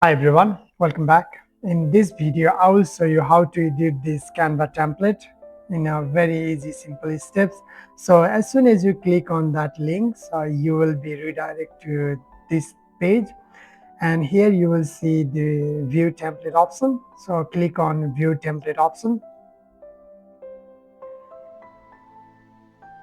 Hi everyone, welcome back. In this video, I will show you how to edit this Canva template in a very easy, simple steps. So as soon as you click on that link, you will be redirected to this page, and here you will see the view template option. So click on view template option.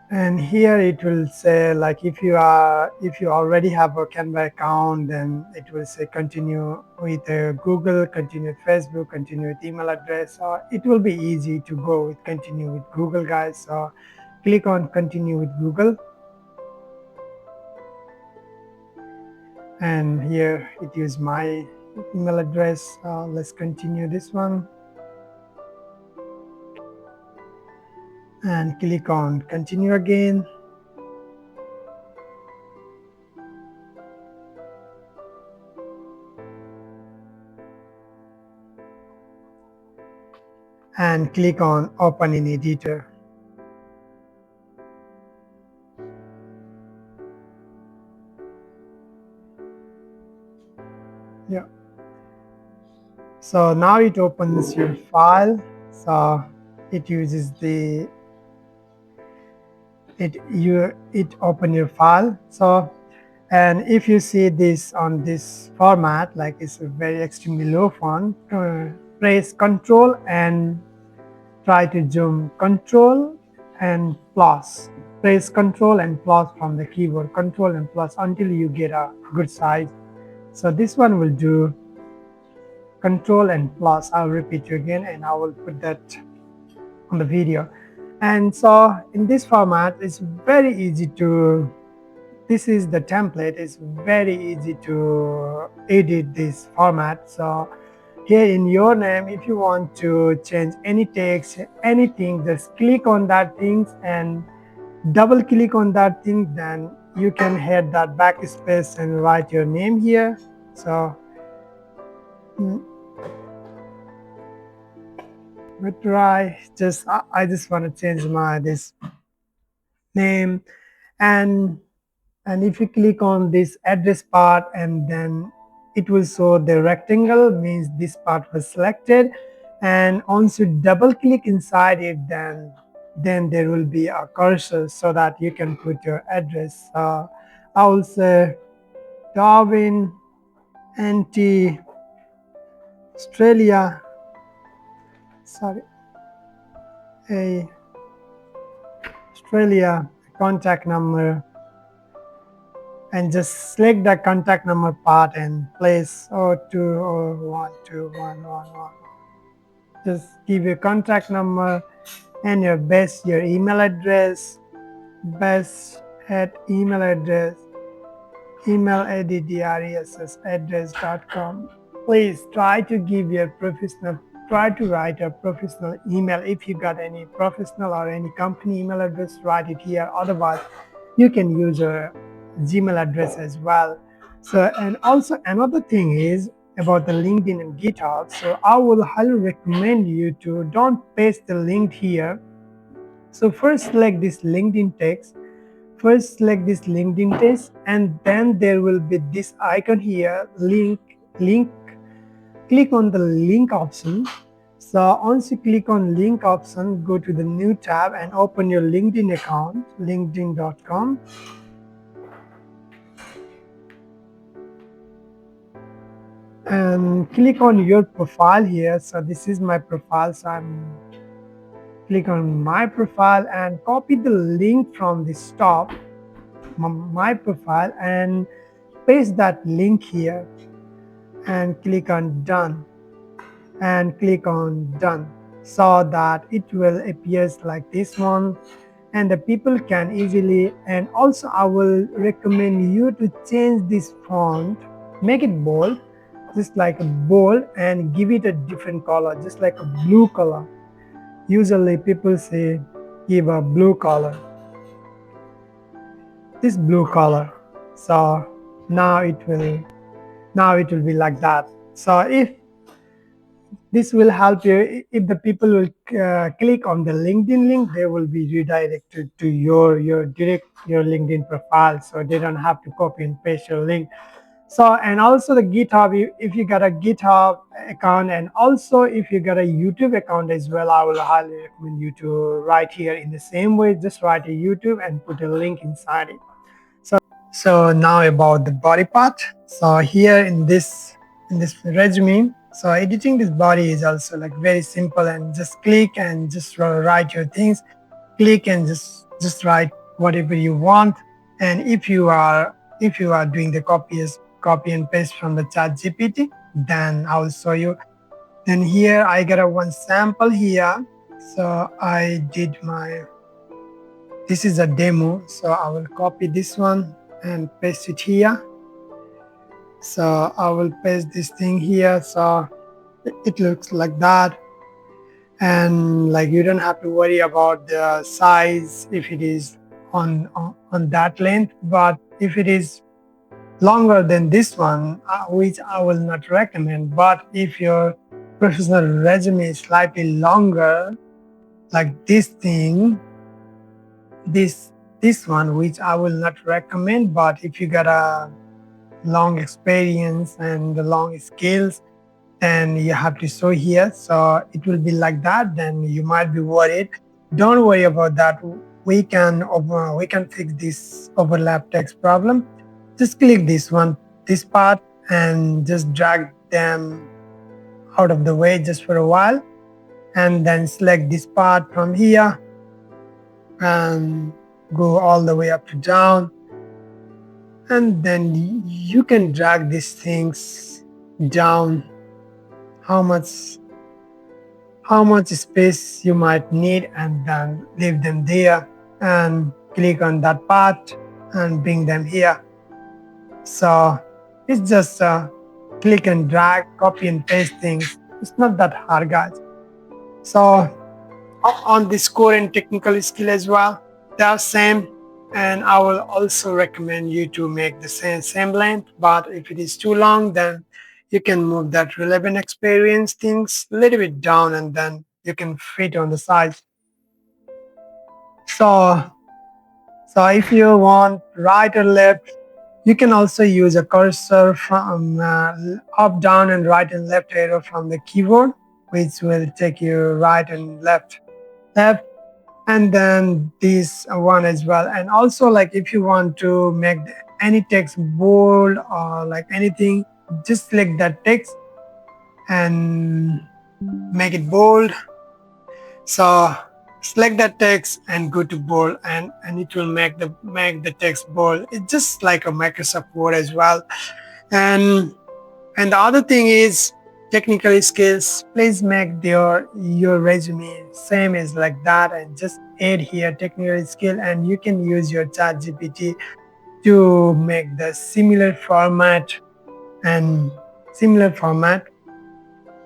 And here it will say, like, if you already have a Canva account, then it will say continue with Google, continue with Facebook, continue with email address. It will be easy to go with continue with Google, guys. So click on continue with Google, and here it is my email address. Let's continue this one and click on continue again. And click on open in editor. Yeah. So now it opens your file. So it uses it open your file. So, and if you see this on this format, like it's a very extremely low font, press Control and try to zoom. Control and plus. Press Control and plus from the keyboard. Control and plus until you get a good size. So this one will do. Control and plus. I'll repeat you again, and I will put that on the video. And so in this format, it's very easy to, this is the template. It's very easy to edit this format. So here in your name, if you want to change any text, anything, just click on that thing and double click on that thing, then you can hit that backspace and write your name here. So but try just I just want to change my this name, and if you click on this address part, and then it will show the rectangle, means this part was selected, and once you double click inside it, then there will be a cursor so that you can put your address. I will say Darwin, NT, Australia, sorry, a Australia, contact number, and just select the contact number part and place 02012111. Just give your contact number and your best, your email address, best at email address, email address.com. Please try to give your professional, try to write a professional email. If you got any professional or any company email address, write it here. Otherwise, you can use a Gmail address as well. So, and also another thing is about the LinkedIn and GitHub. So I will highly recommend you to don't paste the link here. So first select this LinkedIn text. First select this LinkedIn text, and then there will be this icon here, link. Click on the link option. So once you click on link option, go to the new tab and open your LinkedIn account, linkedin.com. And click on your profile here. So this is my profile. So I'm click on my profile and copy the link from this top, my profile, and paste that link here and click on done, and click on done, so that it will appears like this one, and the people can easily. And also I will recommend you to change this font, make it bold, just like a bold, and give it a different color, just like a blue color. Usually people say give a blue color, this blue color. So now it will be like that. So if this will help you, if the people will click on the LinkedIn link, they will be redirected to your LinkedIn profile, so they don't have to copy and paste your link. So, and also the GitHub, if you got a GitHub account, and also if you got a YouTube account as well, I will highly recommend you to write here in the same way. Just write a YouTube and put a link inside it. So now about the body part. So here in this resume, so editing this body is also like very simple, and just click and just write your things. Click and just write whatever you want. And if you are doing the copy and paste from the chat GPT, then I will show you. Then here I got a one sample here. So I did my, this is a demo, so I will copy this one and paste it here. So I will paste this thing here, so it looks like that. And like you don't have to worry about the size if it is on that length, but if it is longer than this one, which I will not recommend, but if your professional resume is slightly longer, like this thing, this one, which I will not recommend, but if you got a long experience and the long skills, then you have to show here. So it will be like that. Then you might be worried. Don't worry about that. We can fix this overlap text problem. Just click this one, this part, and just drag them out of the way just for a while, and then select this part from here and go all the way up to down, and then you can drag these things down how much space you might need, and then leave them there and click on that part and bring them here. So it's just click and drag, copy and paste things. It's not that hard, guys. So on this core and technical skill as well, they are same, and I will also recommend you to make the same length, but if it is too long, then you can move that relevant experience things a little bit down, and then you can fit on the side. So if you want right or left, you can also use a cursor from up, down, and right and left arrow from the keyboard, which will take you right and left, and then this one as well. And also, like if you want to make any text bold or like anything, just select that text and make it bold. So select that text and go to bold, and it will make the text bold. It's just like a Microsoft Word as well. And the other thing is technical skills. Please make your resume same as like that, and just add here technical skill, and you can use your chat GPT to make the similar format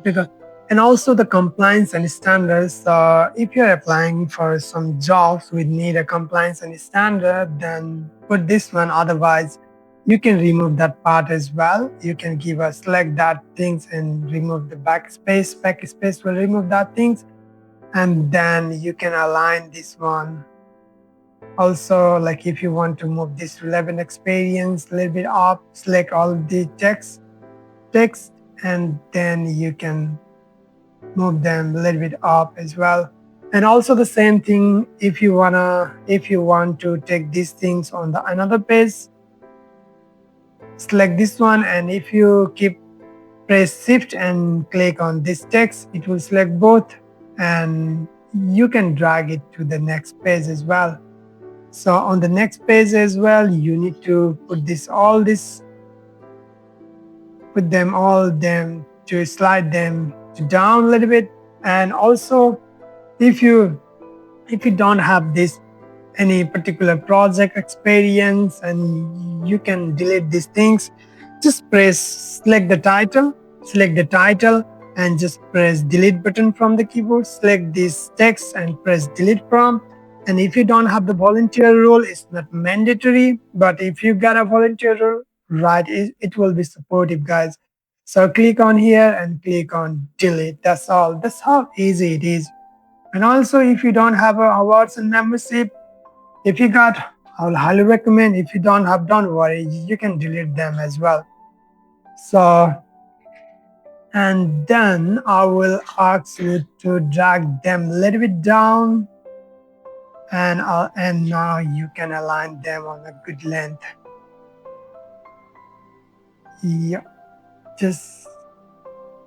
because, and also the compliance and standards. If you're applying for some jobs which need a compliance and standard, then put this one. Otherwise, you can remove that part as well. You can give a select that things and remove the backspace. Backspace will remove that things, and then you can align this one. Also, like if you want to move this relevant experience a little bit up, select all the text, and then you can move them a little bit up as well. And also the same thing if you want to take these things on the another page, select this one, and if you press shift and click on this text, it will select both, and you can drag it to the next page as well. So on the next page as well, you need to put them all to slide them down a little bit. And also if you don't have any particular project experience, and you can delete these things, just select the title, and just press delete button from the keyboard. Select this text and press delete from. And if you don't have the volunteer role, it's not mandatory, but if you got a volunteer role, right, it will be supportive, guys. So click on here and click on delete. That's all. That's how easy it is. And also, if you don't have awards and membership, if you got, I will highly recommend. If you don't have, don't worry, you can delete them as well. So, and then I will ask you to drag them a little bit down, and now you can align them on a good length. Yeah, just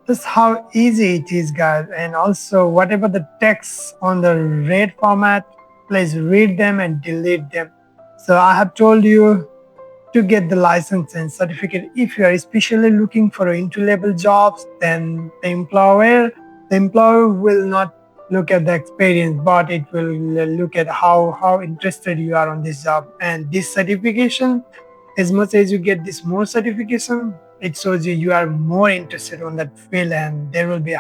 just how easy it is, guys. And also, whatever the text on the red format, please read them and delete them. So I have told you to get the license and certificate. If you are especially looking for entry-level jobs, then the employer will not look at the experience, but it will look at how interested you are on this job. And this certification, as much as you get this more certification, it shows you are more interested on that field, and there will be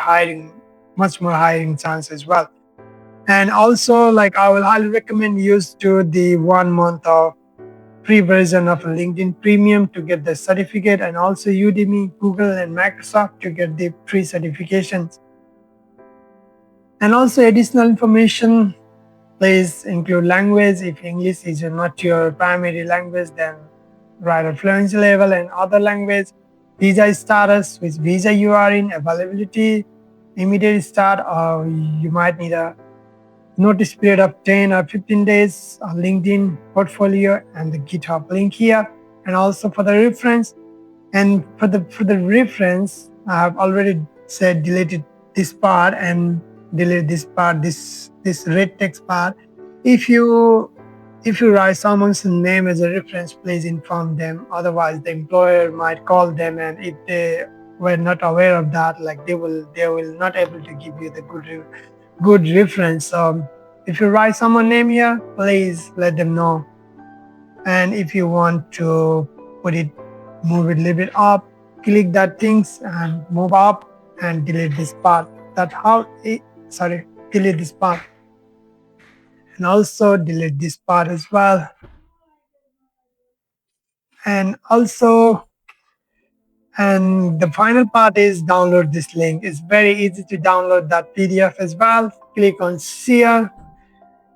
much more hiring chance as well. And also, like, I will highly recommend use to the 1 month of free version of LinkedIn Premium to get the certificate, and also Udemy, Google, and Microsoft to get the free certifications. And also additional information, please include language. If English is not your primary language, then write a fluency level and other language. Visa status, which visa you are in, availability, immediate start, or you might need a notice period of 10 or 15 days, a LinkedIn portfolio, and the GitHub link here. And also for the reference, and for the reference, I have already said deleted this part and delete this part, this red text part. If you write someone's name as a reference, please inform them. Otherwise, the employer might call them, and if they were not aware of that, like they will not able to give you the good reference. So if you write someone name here, please let them know. And if you want to move it a little bit up, click that things and move up and delete this part. Delete this part. And also delete this part as well. And also, and the final part is download this link. It's very easy to download that PDF as well. Click on share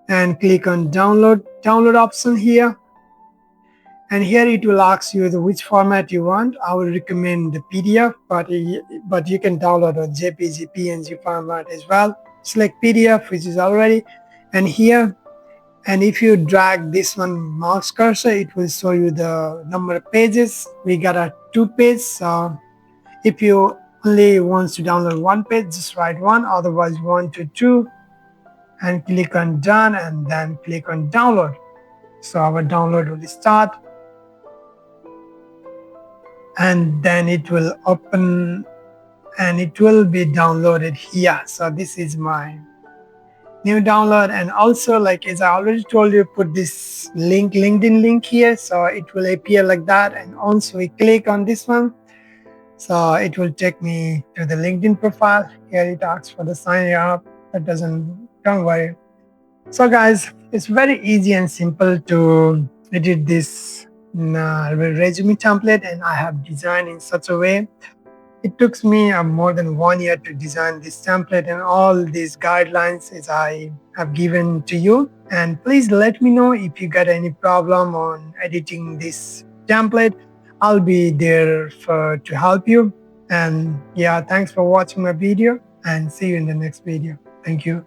and click on download option here. And here it will ask you which format you want. I will recommend the PDF, but you can download a JPG, PNG format as well. Select PDF, which is already, and here, and if you drag this one mouse cursor, it will show you the number of pages. We got a 2-page. So if you only want to download 1 page, just write 1, otherwise 1 to 2, and click on done, and then click on download. So our download will start, and then it will open and it will be downloaded here. So this is my new download. And also, like, as I already told you, put this LinkedIn link here, so it will appear like that. And also we click on this one, so it will take me to the LinkedIn profile. Here it asks for the sign up. Don't worry. So guys, it's very easy and simple to edit this resume template, and I have designed in such a way. It took me more than 1 year to design this template, and all these guidelines as I have given to you. And please let me know if you got any problem on editing this template. I'll be there to help you. And yeah, thanks for watching my video, and see you in the next video. Thank you.